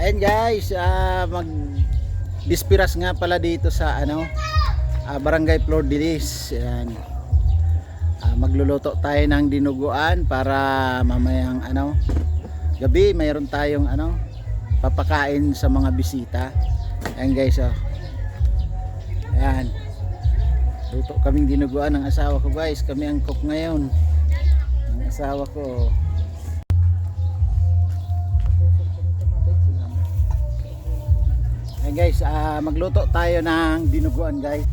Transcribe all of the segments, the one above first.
Ayan guys, mag dispiras nga pala dito sa Barangay Flordelis. Ayan. Magluluto tayo ng dinuguan para mamayang gabi mayroon tayong papakain sa mga bisita. Ayan guys, oh. Ayan. Luto kaming dinuguan ng asawa ko guys. Kami ang cook ngayon. Ang asawa ko. Ayan guys, magluto tayo ng dinuguan guys.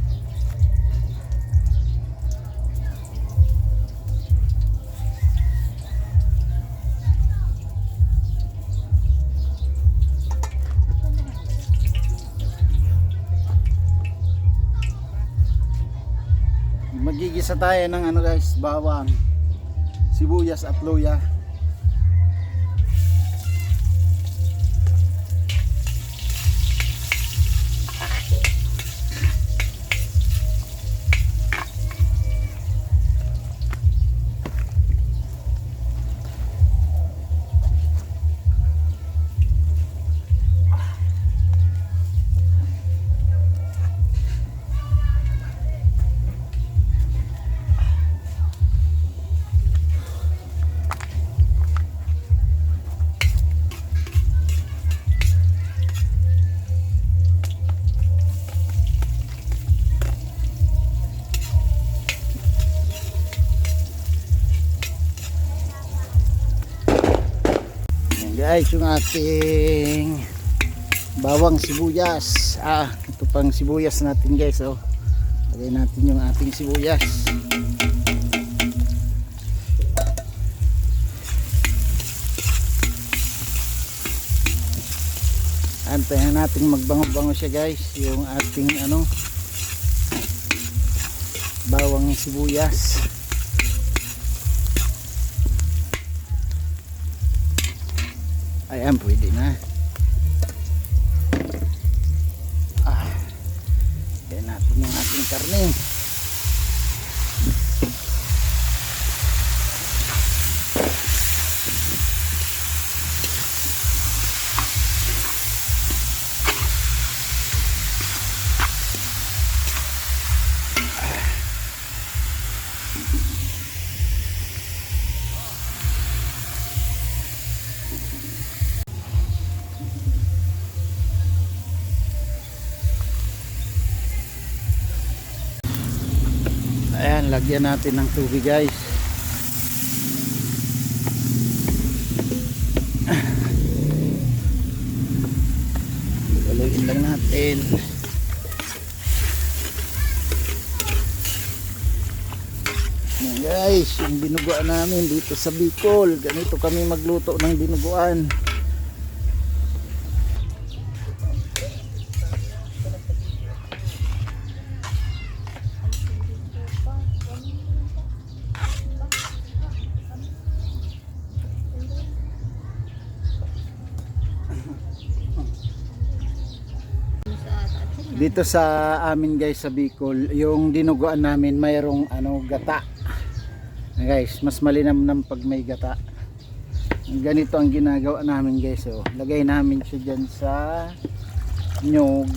Magigisa tayo ng guys, bawang, sibuyas at luya. Guys, yung ating bawang sibuyas. Ito pang sibuyas natin guys, oh. Lagay natin yung ating sibuyas. Antayin natin magbango-bango siya guys, yung ating bawang sibuyas. Ayan, pwede na. Ayan natin yung ating karne. Ayan, lagyan natin ng tubig guys. Haluin lang natin. Ayan guys, yung dinuguan namin dito sa Bicol. Ganito kami magluto ng dinuguan. Dito sa amin guys sa Bicol, yung dinuguan namin mayroong gata. Guys, mas malinamnam pag may gata. Ganito ang ginagawa namin guys, oh. Lagay namin siya diyan sa nyog.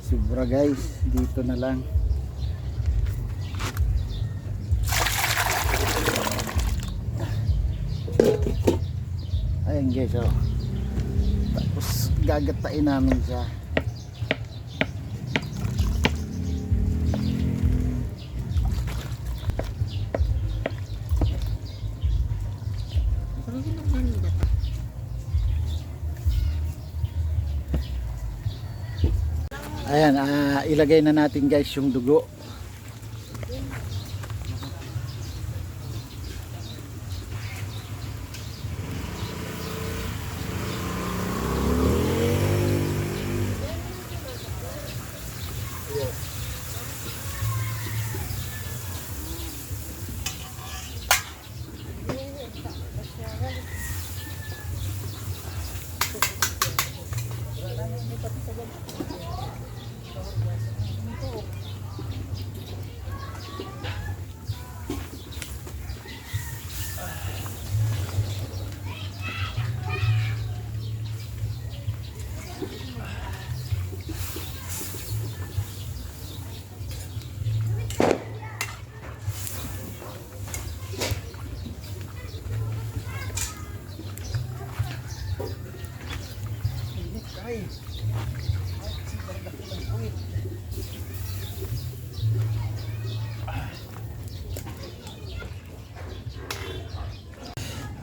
Sobra guys, dito na lang. Ayan guys, oh. Tapos gagatain namin siya. Ayan, ilagay na natin guys yung dugo.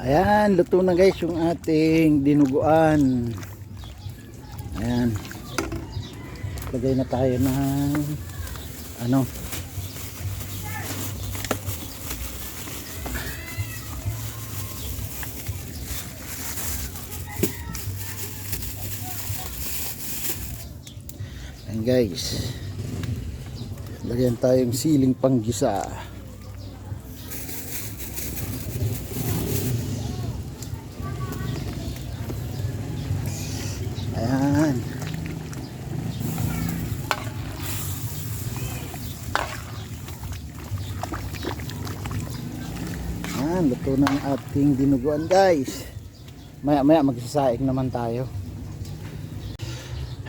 Ayan, luto na guys yung ating dinuguan. Ayan. Lagay na tayo ng ano. Ayan guys. Lagyan tayong siling panggisa. Ayan. Ayan, luto na ang ating dinuguan guys. Maya maya magsasaing naman tayo.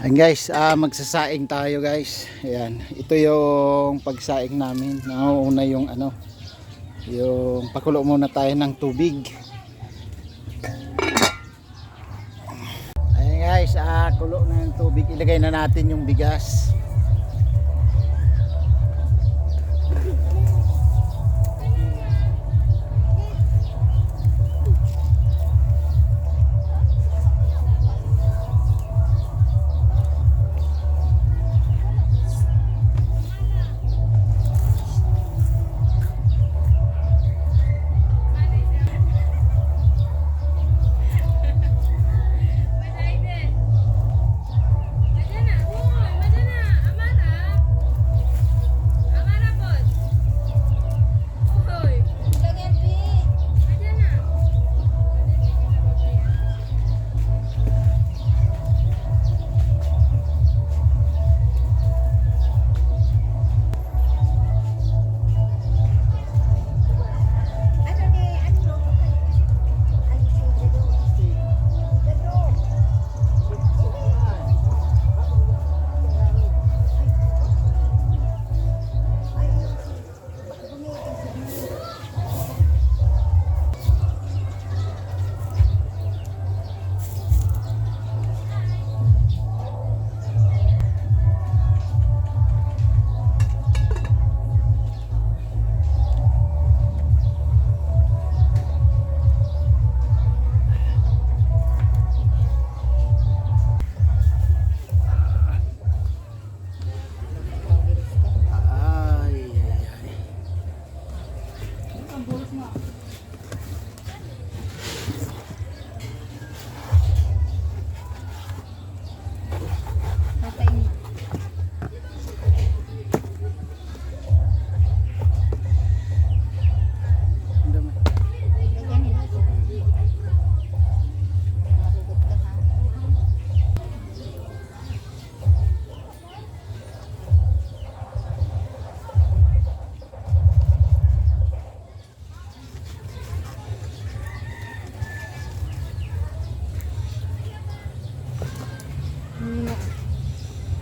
Ayan guys, magsasaing tayo guys. Ayan, ito yung pagsaing namin. Nauuna yung ano, yung pakulo muna tayo ng tubig. Ayan guys, kulo na yung tubig. Ilagay na natin yung bigas.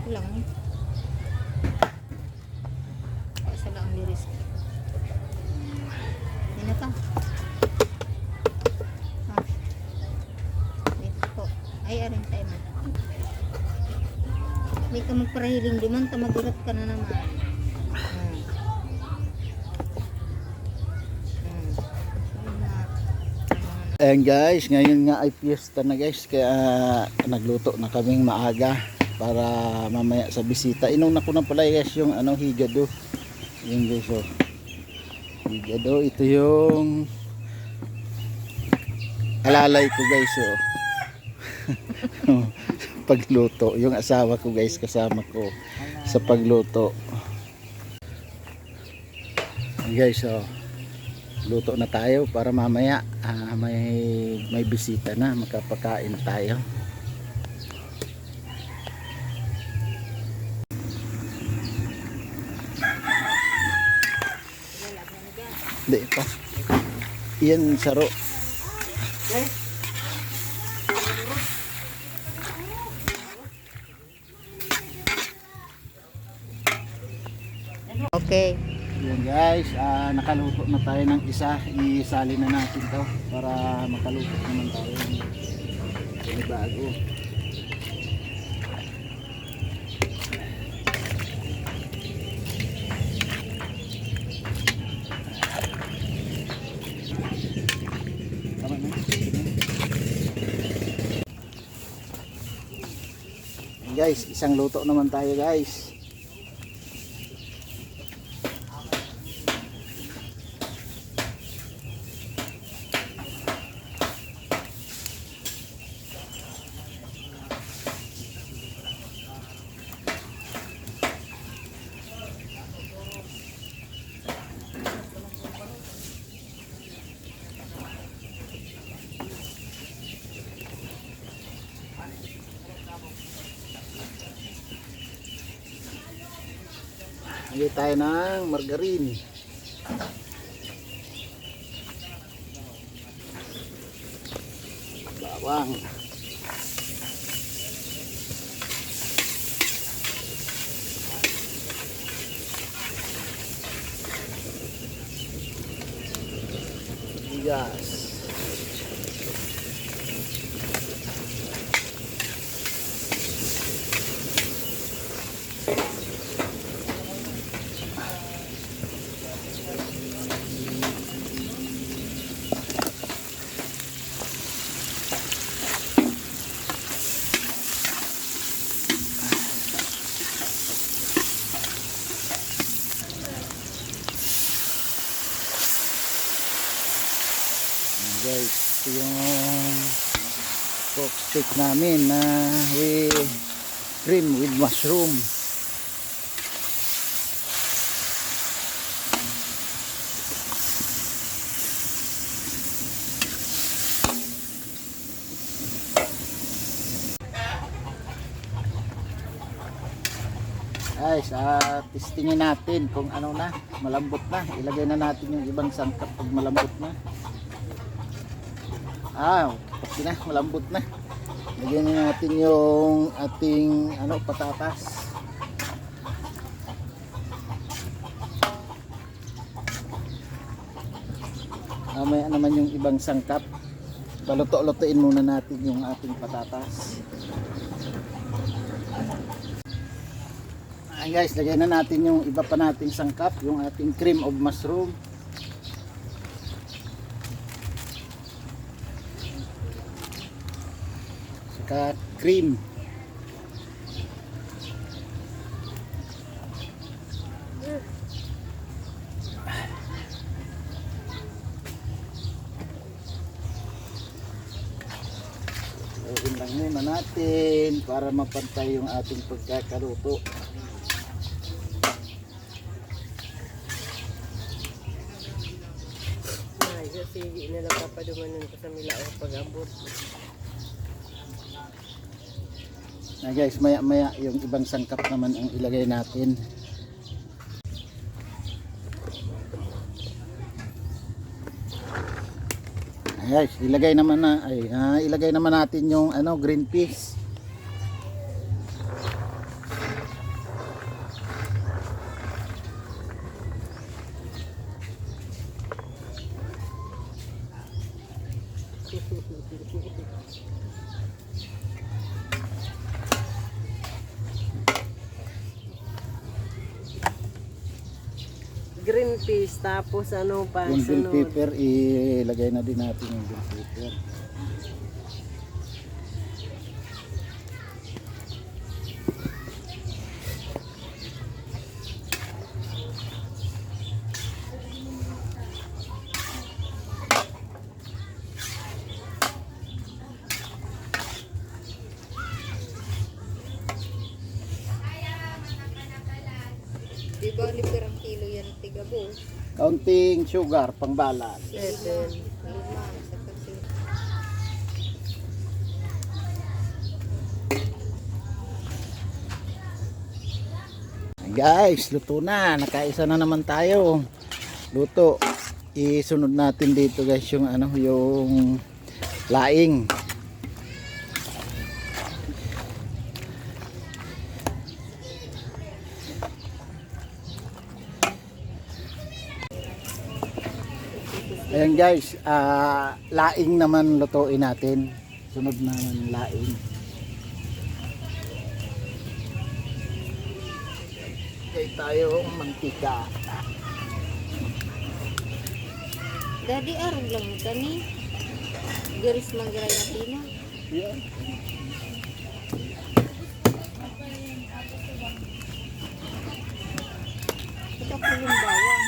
Lang. Isa lang liris. Yan na pa. Ito po. Ay, arin tayo man. Hindi ka magparahiling di man, tamagulat ka na naman. Ayan guys, ngayon nga ay fiesta na guys, kaya nagluto na kaming maaga para mamaya sa bisita. Inuna ko na pala guys yung ano, higado. Yan guys, oh. Higado, ito yung alalay ko guys, oh. Pagluto, yung asawa ko guys, kasama ko sa pagluto. Yan guys, oh. Luto na tayo para mamaya may bisita na, makapakain tayo. Hindi pa. Iyan saro. Okay. Yan guys, nakaluto na tayo ng isa. Isali na natin to para makaluto naman tayo ng bago. Tama na. Guys, isang luto naman tayo guys. Lagay tayo ng margarine. Bawang. Bigas. Guys, ito yung pork steak namin na with cream with mushroom. Guys, testingin natin kung ano na, malambot na. Ilagay na natin yung ibang sangkap pag malambot na. Okay na, malambot na. Lagyan na natin yung ating patatas. Mamaya naman yung ibang sangkap. Baluto-lutuin muna natin yung ating patatas. Guys, lagyan na natin yung iba pa nating sangkap, yung ating cream of mushroom. Saka cream. Lagyan lang muna natin para mapantay yung ating pagkakaluto. Kasi nila papadumanon ko sa milao pag-abot. Guys, maya yung ibang sangkap naman ang ilagay natin. Guys, ilagay naman natin yung green peas. Green peas, tapos ano pa Yung green sunod? pepper, ilagay na din natin yung green pepper. Diba, librang kilo yan ang tigabo. Kaunting sugar, pangbalat. 7. Lima, sa kasi. Guys, luto na. Nakaisa na naman tayo. Luto. Isunod natin dito guys yung yung laing. Ayan guys, laing naman lutuin natin. Sunod naman laing. Lagay tayong mantika. Daddy, arong lang ito ni. Garis manggiray na pina. Yan. Ako yung bawang.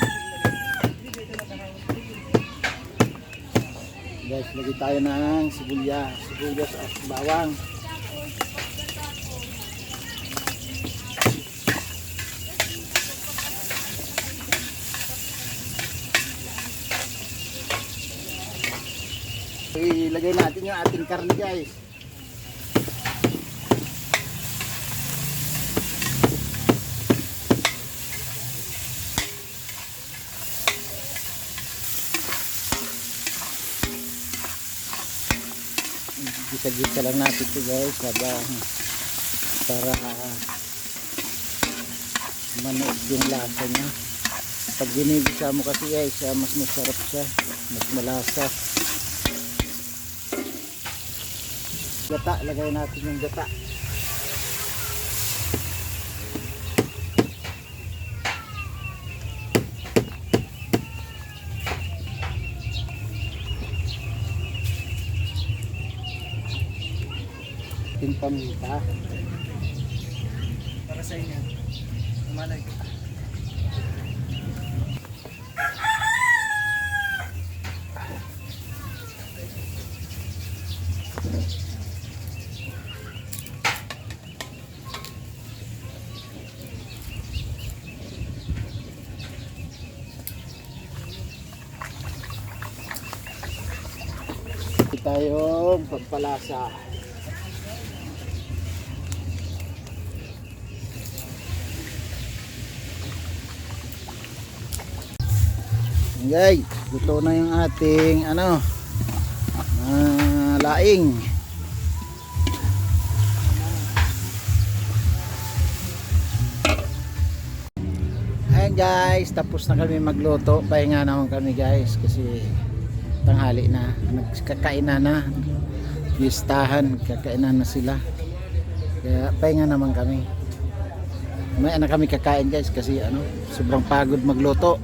Guys, lagay tayo ng sibuyas at bawang. Ilagay natin yung ating karne, guys. Gisa-gisa lang natin ito, guys, para manood yung lasa niya. Pag ginigisa mo kasi, guys, mas masarap siya, mas malasa. Gata, lagay natin yung gata. Yung paminta. Para sa inyo. Malay ko. Tayong pagpalasa. Guys, luto na yung ating laing. Ayan guys, tapos na kami magluto. Pahinga naman kami guys kasi tanghali na, nagkakain na listahan, kakainan na sila, kaya pahinga naman kami. May kami kakain guys kasi sobrang pagod magluto.